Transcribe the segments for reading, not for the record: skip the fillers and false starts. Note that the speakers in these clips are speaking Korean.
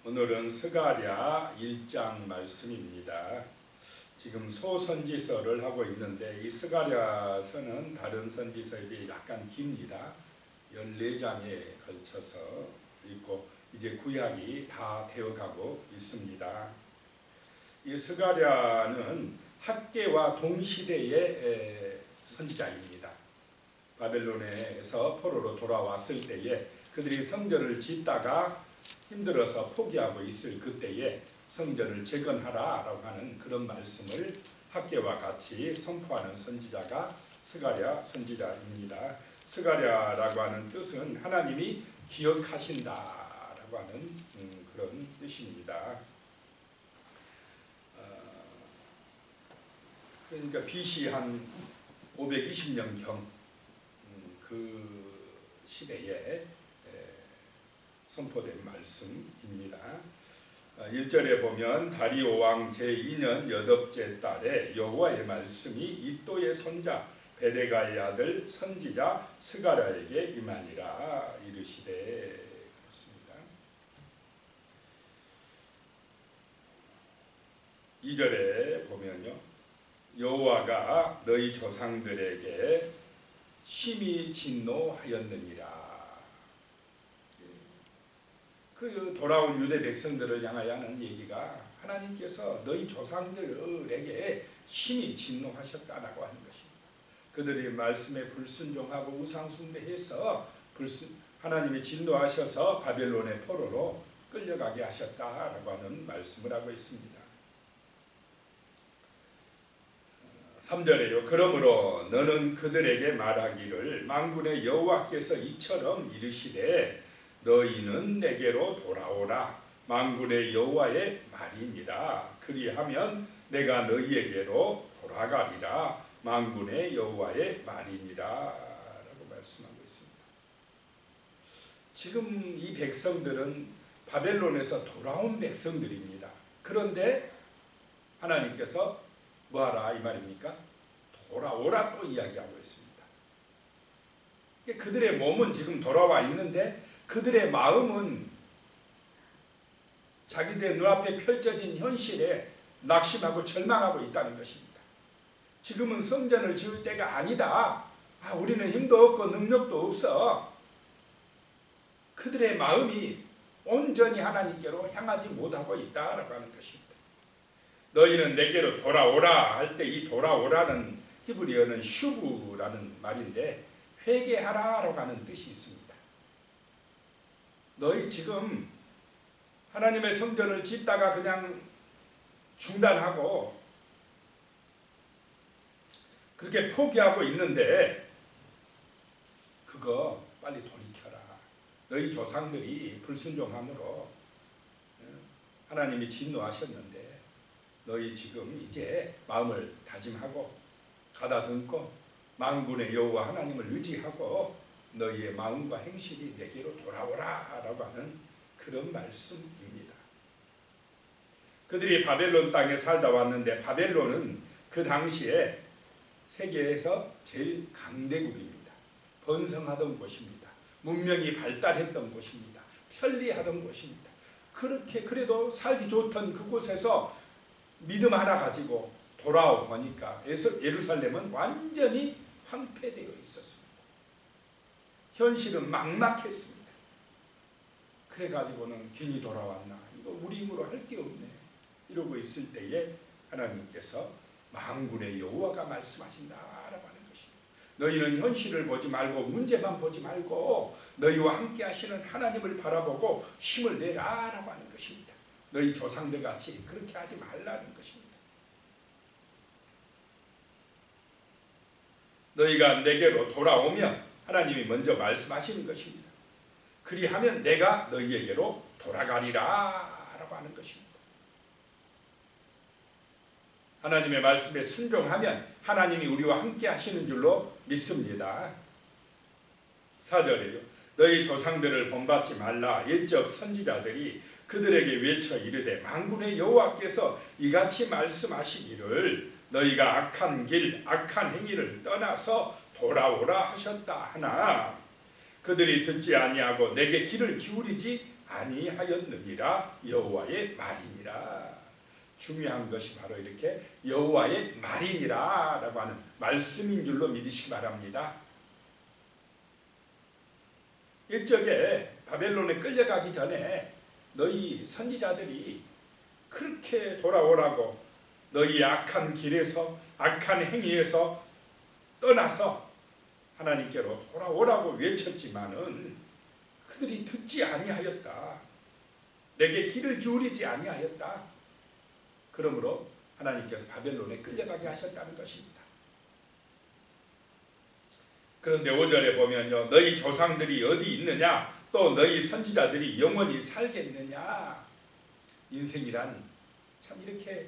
오늘은 스가랴 1장 말씀입니다. 지금 소선지서를 하고 있는데 이 스가랴서는 다른 선지서에 비해 약간 깁니다. 14장에 걸쳐서 있고 이제 구약이 다 되어가고 있습니다. 이 스가랴는 학개와 동시대의 선지자입니다. 바벨론에서 포로로 돌아왔을 때에 그들이 성전을 짓다가 힘들어서 포기하고 있을 그때에 성전을 재건하라라고 하는 그런 말씀을 학개와 같이 선포하는 선지자가 스가랴 선지자입니다. 스가랴라고 하는 뜻은 하나님이 기억하신다라고 하는 그런 뜻입니다. 그러니까 BC 한 520년경 그 시대에 선포된 말씀입니다. 1절에 보면 다리오 왕 제2년 여덟째 달에 여호와의 말씀이 이또의 손자 베레가의 아들 선지자 스가랴에게 임하니라 이르시되. 그렇습니다. 2절에 보면요, 여호와가 너희 조상들에게 심히 진노하였느니라. 그 돌아온 유대 백성들을 향하여 하는 얘기가 하나님께서 너희 조상들에게 심히 진노하셨다라고 하는 것입니다. 그들이 말씀에 불순종하고 우상숭배해서 하나님이 진노하셔서 바벨론의 포로로 끌려가게 하셨다라고 하는 말씀을 하고 있습니다. 3절에요. 그러므로 너는 그들에게 말하기를 만군의 여호와께서 이처럼 이르시되 너희는 내게로 돌아오라. 만군의 여호와의 말이니라. 그리하면 내가 너희에게로 돌아가리라. 만군의 여호와의 말이니라 라고 말씀하고 있습니다. 지금 이 백성들은 바벨론에서 돌아온 백성들입니다. 그런데 하나님께서 뭐하라 이 말입니까? 돌아오라 또 이야기하고 있습니다. 그들의 몸은 지금 돌아와 있는데 그들의 마음은 자기들 눈앞에 펼쳐진 현실에 낙심하고 절망하고 있다는 것입니다. 지금은 성전을 지을 때가 아니다. 우리는 힘도 없고 능력도 없어. 그들의 마음이 온전히 하나님께로 향하지 못하고 있다라고 하는 것입니다. 너희는 내게로 돌아오라 할 때 이 돌아오라는 히브리어는 슈브라는 말인데 회개하라라고 하는 뜻이 있습니다. 너희 지금 하나님의 성전을 짓다가 그냥 중단하고 그렇게 포기하고 있는데 그거 빨리 돌이켜라. 너희 조상들이 불순종함으로 하나님이 진노하셨는데 너희 지금 이제 마음을 다짐하고 가다듬고 만군의 여호와 하나님을 의지하고 너희의 마음과 행실이 내게로 돌아오라 라고 하는 그런 말씀입니다. 그들이 바벨론 땅에 살다 왔는데 바벨론은 그 당시에 세계에서 제일 강대국입니다. 번성하던 곳입니다. 문명이 발달했던 곳입니다. 편리하던 곳입니다. 그렇게 그래도 살기 좋던 그곳에서 믿음 하나 가지고 돌아오니까 예루살렘은 완전히 황폐되어 있었습니다. 현실은 막막했습니다. 그래가지고는 괜히 돌아왔나, 이거 우리 힘으로 할 게 없네 이러고 있을 때에 하나님께서 만군의 여호와가 말씀하신다라고 하는 것입니다. 너희는 현실을 보지 말고 문제만 보지 말고 너희와 함께 하시는 하나님을 바라보고 힘을 내라라고 하는 것입니다. 너희 조상들 같이 그렇게 하지 말라는 것입니다. 너희가 내게로 돌아오면 하나님이 먼저 말씀하시는 것입니다. 그리하면 내가 너희에게로 돌아가리라 라고 하는 것입니다. 하나님의 말씀에 순종하면 하나님이 우리와 함께 하시는 줄로 믿습니다. 4절에요. 너희 조상들을 본받지 말라. 옛적 선지자들이 그들에게 외쳐 이르되 만군의 여호와께서 이같이 말씀하시기를 너희가 악한 길 악한 행위를 떠나서 돌아오라 하셨다 하나 그들이 듣지 아니하고 내게 귀를 기울이지 아니하였느니라. 여호와의 말이니라. 중요한 것이 바로 이렇게 여호와의 말이니라 라고 하는 말씀인 줄로 믿으시기 바랍니다. 일적에 바벨론에 끌려가기 전에 너희 선지자들이 그렇게 돌아오라고, 너희 악한 길에서 악한 행위에서 떠나서 하나님께로 돌아오라고 외쳤지만은 그들이 듣지 아니하였다. 내게 귀를 기울이지 아니하였다. 그러므로 하나님께서 바벨론에 끌려가게 하셨다는 것입니다. 그런데 5절에 보면요, 너희 조상들이 어디 있느냐, 또 너희 선지자들이 영원히 살겠느냐. 인생이란 참 이렇게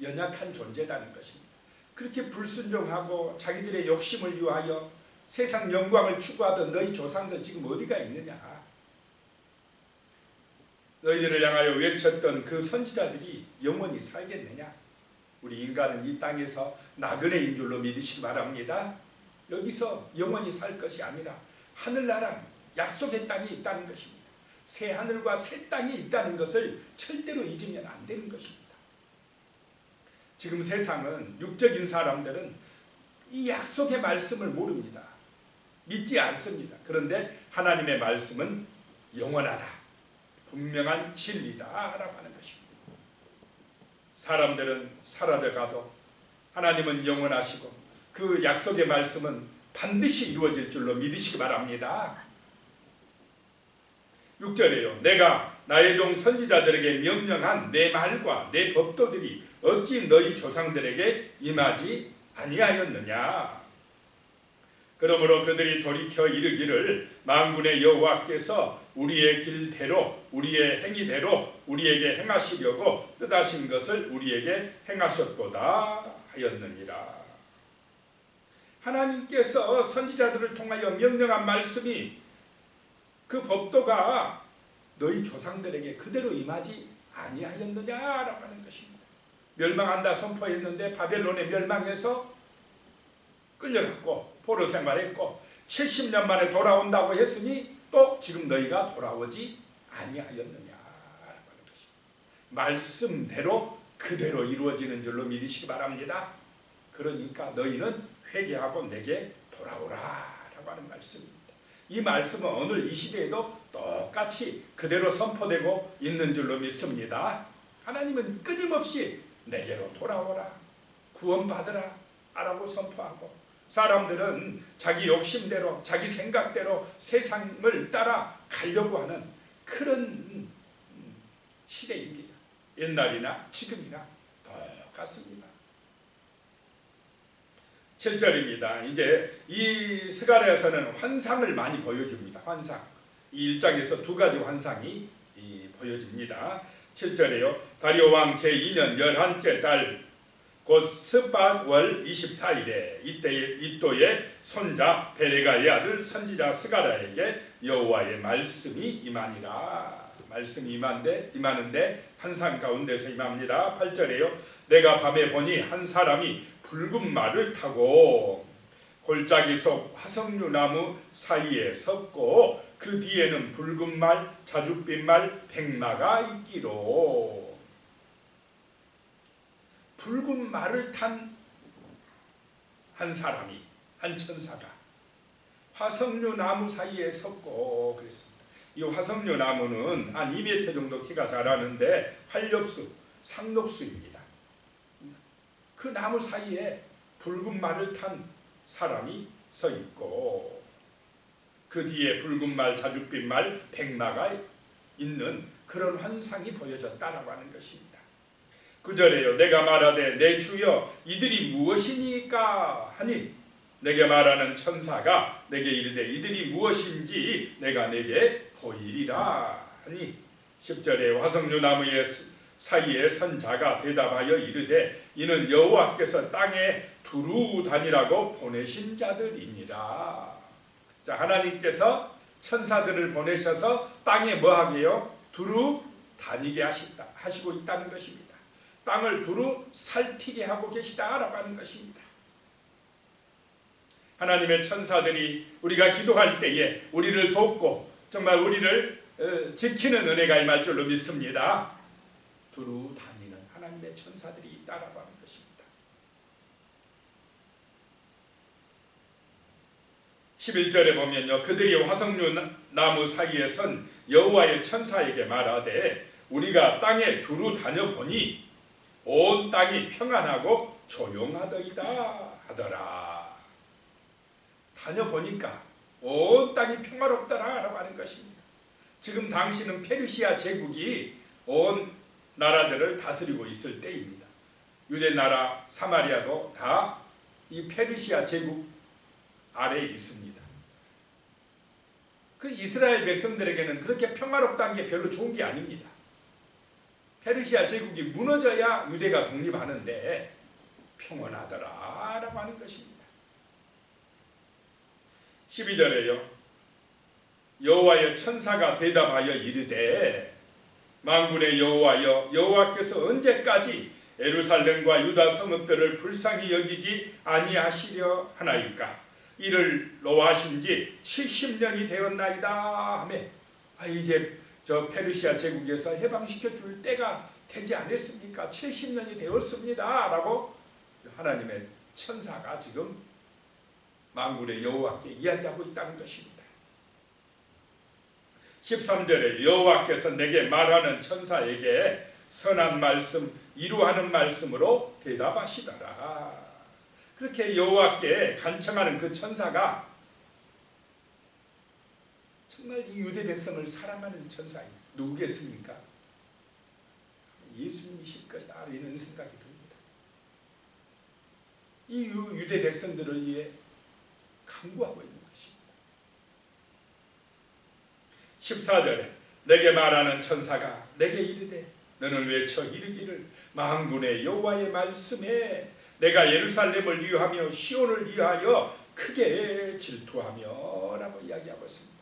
연약한 존재라는 것입니다. 그렇게 불순종하고 자기들의 욕심을 위하여 세상 영광을 추구하던 너희 조상들 지금 어디가 있느냐. 너희들을 향하여 외쳤던 그 선지자들이 영원히 살겠느냐. 우리 인간은 이 땅에서 나그네인 줄로 믿으시기 바랍니다. 여기서 영원히 살 것이 아니라 하늘나라 약속의 땅이 있다는 것입니다. 새 하늘과 새 땅이 있다는 것을 절대로 잊으면 안 되는 것입니다. 지금 세상은, 육적인 사람들은 이 약속의 말씀을 모릅니다. 믿지 않습니다. 그런데 하나님의 말씀은 영원하다, 분명한 진리다라고 하는 것입니다. 사람들은 사라져가도 하나님은 영원하시고 그 약속의 말씀은 반드시 이루어질 줄로 믿으시기 바랍니다. 6절에요. 내가 나의 종 선지자들에게 명령한 내 말과 내 법도들이 어찌 너희 조상들에게 임하지 아니하였느냐. 그러므로 그들이 돌이켜 이르기를 만군의 여호와께서 우리의 길대로 우리의 행위대로 우리에게 행하시려고 뜻하신 것을 우리에게 행하셨도다 하였느니라. 하나님께서 선지자들을 통하여 명령한 말씀이, 그 법도가 너희 조상들에게 그대로 임하지 아니하였느냐라고 하는 것입니다. 멸망한다 선포했는데 바벨론에 멸망해서 끌려갔고 포로 생활했고 70년 만에 돌아온다고 했으니 또 지금 너희가 돌아오지 아니하였느냐라고 하는 것입니다. 말씀대로 그대로 이루어지는 줄로 믿으시기 바랍니다. 그러니까 너희는 회개하고 내게 돌아오라라고 하는 말씀입니다. 이 말씀은 오늘 이 시대에도 똑같이 그대로 선포되고 있는 줄로 믿습니다. 하나님은 끊임없이 내게로 돌아오라, 구원받으라 라고 선포하고, 사람들은 자기 욕심대로 자기 생각대로 세상을 따라 가려고 하는 그런 시대입니다. 옛날이나 지금이나 똑같습니다. 7절입니다. 이제 이 스가랴에서는 환상을 많이 보여줍니다. 환상. 이 1장에서 두 가지 환상이 보여집니다. 7절에요. 다리오 왕 제2년 11째 달 곧 스밧월 24일에 이또의 손자 베레가의 아들 선지자 스가랴에게 여호와의 말씀이 임하니라. 말씀이 임하는데 환상 가운데서 임합니다. 8절에요. 내가 밤에 보니 한 사람이 붉은 말을 타고 골짜기 속 화석류 나무 사이에 섰고 그 뒤에는 붉은 말, 자줏빛 말, 백마가 있기로. 붉은 말을 탄 한 사람이, 한 천사가 화석류 나무 사이에 섰고 그랬습니다. 이 화석류 나무는 한 2m 정도 키가 자라는데 활엽수, 상록수입니다. 그 나무 사이에 붉은 말을 탄 사람이 서 있고 그 뒤에 붉은 말, 자줏빛 말, 백마가 있는 그런 환상이 보여졌다라고 하는 것입니다. 9절에요. 내가 말하되 내 주여 이들이 무엇이니까 하니 내게 말하는 천사가 내게 이르되 이들이 무엇인지 내가 내게 보이리라 하니 10절에 화석류 나무의 사이에 선 자가 대답하여 이르되 이는 여호와께서 땅에 두루 다니라고 보내신 자들이니라. 자, 하나님께서 천사들을 보내셔서 땅에 뭐하게요? 두루 다니게 하시고 있다는 것입니다. 땅을 두루 살피게 하고 계시다라고 하는 것입니다. 하나님의 천사들이 우리가 기도할 때에 우리를 돕고 정말 우리를 지키는 은혜가 임할 줄로 믿습니다. 두루 다니는 하나님의 천사들이 있다라고 하는 것입니다. 11절에 보면요, 그들이 화석류 나무 사이에 선 여호와의 천사에게 말하되 우리가 땅에 두루 다녀보니 온 땅이 평안하고 조용하더이다 하더라. 다녀보니까 온 땅이 평화롭더라라고 하는 것입니다. 지금 당시는 페르시아 제국이 온 나라들을 다스리고 있을 때입니다. 유대 나라 사마리아도 다 이 페르시아 제국 아래에 있습니다. 그 이스라엘 백성들에게는 그렇게 평화롭다는 게 별로 좋은 게 아닙니다. 페르시아 제국이 무너져야 유대가 독립하는데 평온하더라라고 하는 것입니다. 12절에요. 여호와의 천사가 대답하여 이르되 만군의 여호와여, 여호와께서 언제까지 예루살렘과 유다 성읍들을 불쌍히 여기지 아니하시려 하나이까? 이를 노하신 지 70년이 되었나이다 하며, 이제 저 페르시아 제국에서 해방시켜 줄 때가 되지 않았습니까? 70년이 되었습니다 라고 하나님의 천사가 지금 만군의 여호와께 이야기하고 있다는 것입니다. 13절에 여호와께서 내게 말하는 천사에게 선한 말씀, 이루하는 말씀으로 대답하시더라. 그렇게 여호와께 간청하는 그 천사가 정말 이 유대 백성을 사랑하는 천사입니다. 누구겠습니까? 예수님이실 것이다 이런 생각이 듭니다. 이 유대 백성들을 위해 간구하고 있는 것입니다. 14절에 내게 말하는 천사가 내게 이르되 너는 외쳐 이르기를 만군의 여호와의 말씀에 내가 예루살렘을 위하며 시온을 위하여 크게 질투하며 라고 이야기하고 있습니다.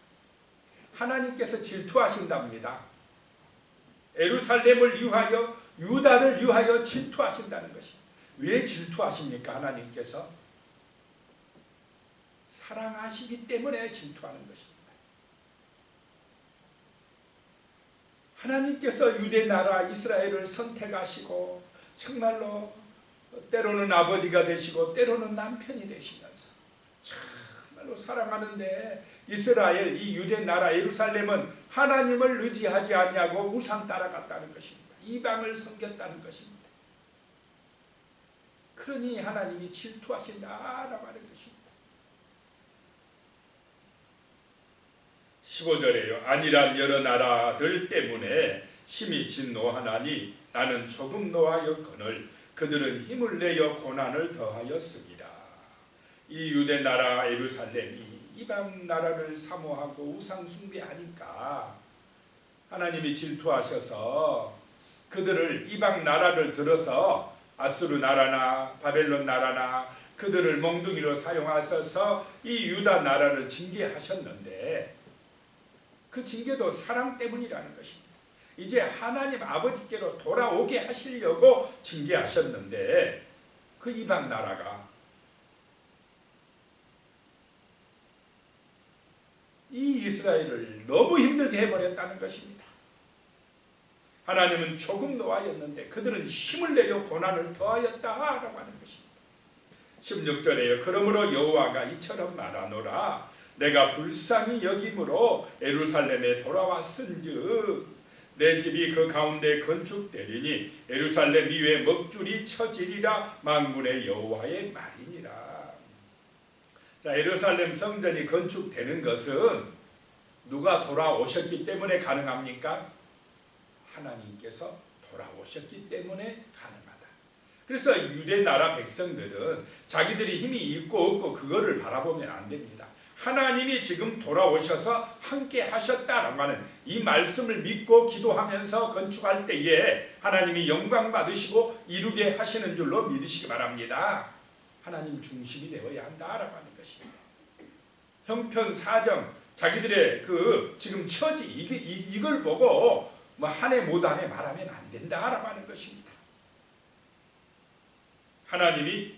하나님께서 질투하신답니다. 예루살렘을 위하여 유다를 위하여 질투하신다는 것입니다. 왜 질투하십니까? 하나님께서 사랑하시기 때문에 질투하는 것입니다. 하나님께서 유대 나라 이스라엘을 선택하시고 정말로 때로는 아버지가 되시고 때로는 남편이 되시면서 정말로 사랑하는데 이스라엘 이 유대 나라 예루살렘은 하나님을 의지하지 아니하고 우상 따라갔다는 것입니다. 이방을 섬겼다는 것입니다. 그러니 하나님이 질투하신다라고 하는 것입니다. 15절에요. 아니란 여러 나라들 때문에 심히 진노하나니 나는 조금 노하였거늘 그들은 힘을 내어 고난을 더하였습니다. 이 유대 나라 예루살렘이 이방 나라를 사모하고 우상 숭배하니까 하나님이 질투하셔서 그들을 이방 나라를 들어서 아수르 나라나 바벨론 나라나 그들을 몽둥이로 사용하셔서 이 유다 나라를 징계하셨는데 그 징계도 사랑 때문이라는 것입니다. 이제 하나님 아버지께로 돌아오게 하시려고 징계하셨는데 그 이방 나라가 이 이스라엘을 너무 힘들게 해버렸다는 것입니다. 하나님은 조금 노하였는데 그들은 힘을 내어 고난을 더하였다라고 하는 것입니다. 16절에요. 그러므로 여호와가 이처럼 말하노라. 내가 불쌍히 여김으로 예루살렘에 돌아왔은즉 내 집이 그 가운데 건축되리니 예루살렘 위에 먹줄이 쳐지리라. 만군의 여호와의 말이니라. 자, 예루살렘 성전이 건축되는 것은 누가 돌아오셨기 때문에 가능합니까? 하나님께서 돌아오셨기 때문에 가능하다. 그래서 유대 나라 백성들은 자기들이 힘이 있고 없고 그거를 바라보면 안 됩니다. 하나님이 지금 돌아오셔서 함께 하셨다라고 하는 이 말씀을 믿고 기도하면서 건축할 때에 하나님이 영광 받으시고 이루게 하시는 줄로 믿으시기 바랍니다. 하나님 중심이 되어야 한다라고 하는 것입니다. 형편 사정 자기들의 그 지금 처지 이걸 보고 뭐 한 해 못 한 해 말하면 안 된다라고 하는 것입니다. 하나님이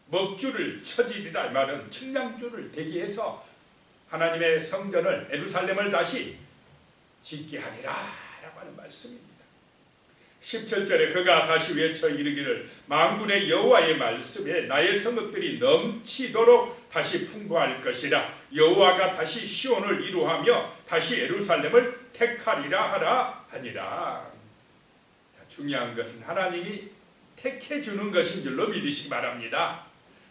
먹줄을 쳐지리라 말은 측량줄을 대기해서 하나님의 성전을 예루살렘을 다시 짓게 하리라 라고 하는 말씀입니다. 17절에 그가 다시 외쳐 이르기를 만군의 여호와의 말씀에 나의 성읍들이 넘치도록 다시 풍부할 것이라. 여호와가 다시 시온을 이루하며 다시 예루살렘을 택하리라 하라 하니라. 자, 중요한 것은 하나님이 택해 주는 것인 줄로 믿으시기 바랍니다.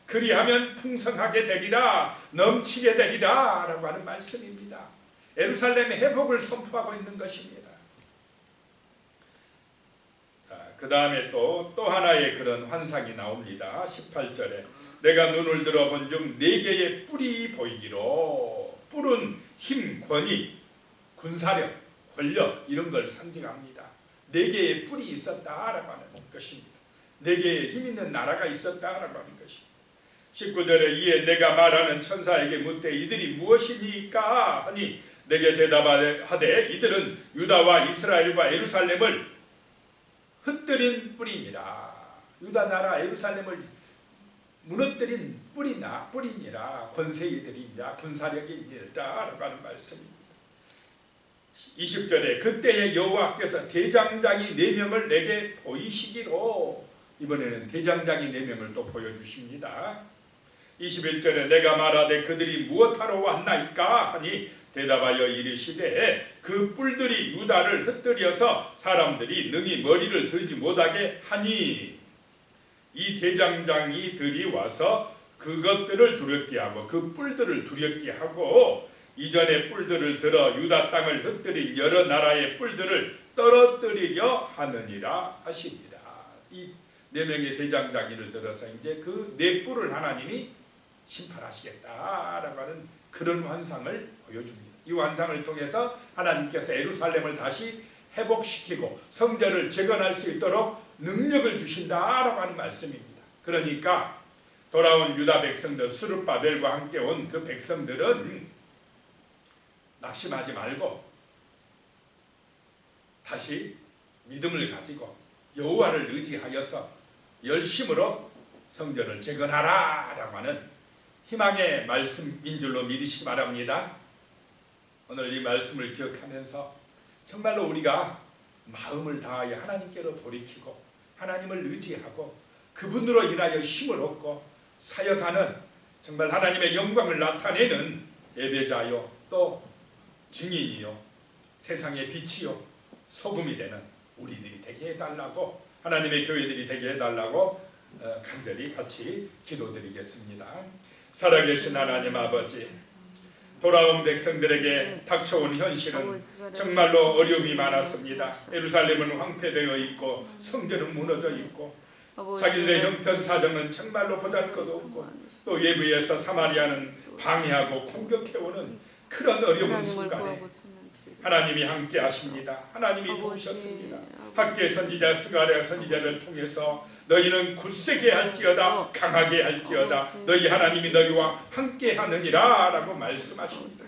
그리하면 풍성하게 되리라, 넘치게 되리라 라고 하는 말씀입니다. 예루살렘의 회복을 선포하고 있는 것입니다. 그 다음에 또 하나의 그런 환상이 나옵니다. 18절에 내가 눈을 들어본 중 4개의 뿔이 보이기로. 뿔은 힘, 권위, 군사력, 권력 이런 걸 상징합니다. 4개의 뿔이 있었다라고 하는 것입니다. 4개의 힘 있는 나라가 있었다라고 하는 것입니다. 19절에 이에 내가 말하는 천사에게 묻되 이들이 무엇이니까 하니 내게 대답하되 이들은 유다와 이스라엘과 예루살렘을 흩뜨린 뿔이니라. 유다 나라 예루살렘을 무너뜨린 뿔이니라. 권세이들이니라, 군사력이니라 라고 하는 말씀입니다. 20절에 그때의 여호와께서 대장장이 4명을 내게 보이시기로. 이번에는 대장장이 4명을 또 보여주십니다. 21절에 내가 말하되 그들이 무엇하러 왔나이까 하니 대답하여 이르시되 그 뿔들이 유다를 흩뜨려서 사람들이 능히 머리를 들지 못하게 하니. 이 대장장이들이 와서 그것들을 두렵게 하고 그 뿔들을 두렵게 하고 이전의 뿔들을 들어 유다 땅을 흩뜨린 여러 나라의 뿔들을 떨어뜨리려 하느니라 하십니다. 이 4명의 대장장이를 들어서 이제 그 4뿔을 하나님이 심판하시겠다라고 하는 그런 환상을 보여줍니다. 이 환상을 통해서 하나님께서 예루살렘을 다시 회복시키고 성전을 재건할 수 있도록 능력을 주신다라고 하는 말씀입니다. 그러니까 돌아온 유다 백성들, 스룹바벨과 함께 온 그 백성들은 낙심하지 말고 다시 믿음을 가지고 여호와를 의지하여서 열심으로 성전을 재건하라라고 하는 희망의 말씀인 줄로 믿으시기 바랍니다. 오늘 이 말씀을 기억하면서 정말로 우리가 마음을 다하여 하나님께로 돌이키고 하나님을 의지하고 그분으로 인하여 힘을 얻고 사역하는 정말 하나님의 영광을 나타내는 예배자요 또 증인이요 세상의 빛이요 소금이 되는 우리들이 되게 해달라고, 하나님의 교회들이 되게 해달라고 간절히 같이 기도드리겠습니다. 살아계신 하나님 아버지, 돌아온 백성들에게 닥쳐온 현실은 정말로 어려움이 많았습니다. 예루살렘은 황폐되어 있고 성전은 무너져 있고 자기들의 형편 사정은 정말로 보잘것없고 또 외부에서 사마리아는 방해하고 공격해오는 그런 어려운 순간에 하나님이 함께 하십니다. 하나님이 도우셨습니다. 학계 선지자 스가랴 선지자를 통해서 너희는 굳세게 할지어다 강하게 할지어다 너희 하나님이 너희와 함께 하느니라 라고 말씀하십니다.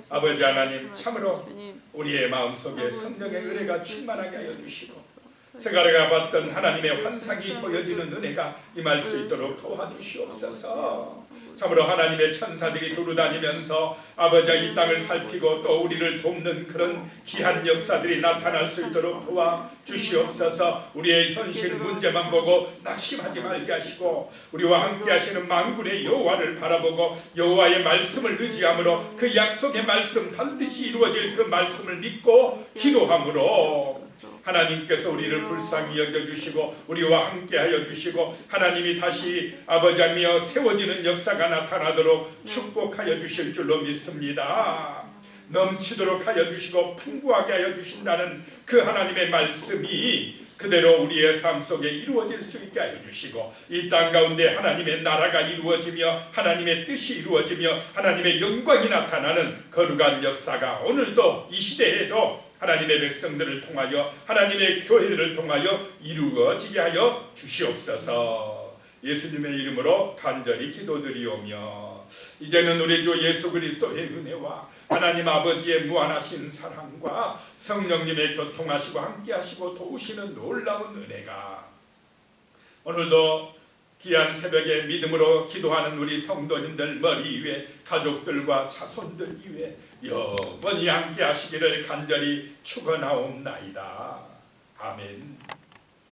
아버지 하나님, 참으로 우리의 마음속에 성령의 은혜가 충만하게 하여 주시고 스가랴가 봤던 하나님의 환상이 보여지는 은혜가 임할 수 있도록 도와주시옵소서. 참으로 하나님의 천사들이 두루다니면서 아버지 이 땅을 살피고 또 우리를 돕는 그런 귀한 역사들이 나타날 수 있도록 도와주시옵소서. 우리의 현실 문제만 보고 낙심하지 말게 하시고 우리와 함께 하시는 만군의 여호와를 바라보고 여호와의 말씀을 의지함으로 그 약속의 말씀 반드시 이루어질 그 말씀을 믿고 기도함으로 하나님께서 우리를 불쌍히 여겨주시고 우리와 함께하여 주시고 하나님이 다시 아버지며 세워지는 역사가 나타나도록 축복하여 주실 줄로 믿습니다. 넘치도록 하여 주시고 풍부하게 하여 주신다는 그 하나님의 말씀이 그대로 우리의 삶 속에 이루어질 수 있게 하여 주시고 이 땅 가운데 하나님의 나라가 이루어지며 하나님의 뜻이 이루어지며 하나님의 영광이 나타나는 거룩한 역사가 오늘도 이 시대에도 하나님의 백성들을 통하여 하나님의 교회를 통하여 이루어지게 하여 주시옵소서. 예수님의 이름으로 간절히 기도드리오며 이제는 우리 주 예수 그리스도의 은혜와 하나님 아버지의 무한하신 사랑과 성령님의 교통하시고 함께하시고 도우시는 놀라운 은혜가 오늘도 귀한 새벽에 믿음으로 기도하는 우리 성도님들 머리 위에 가족들과 자손들 위에 영원히 함께 하시기를 간절히 축원하옵나이다. 아멘.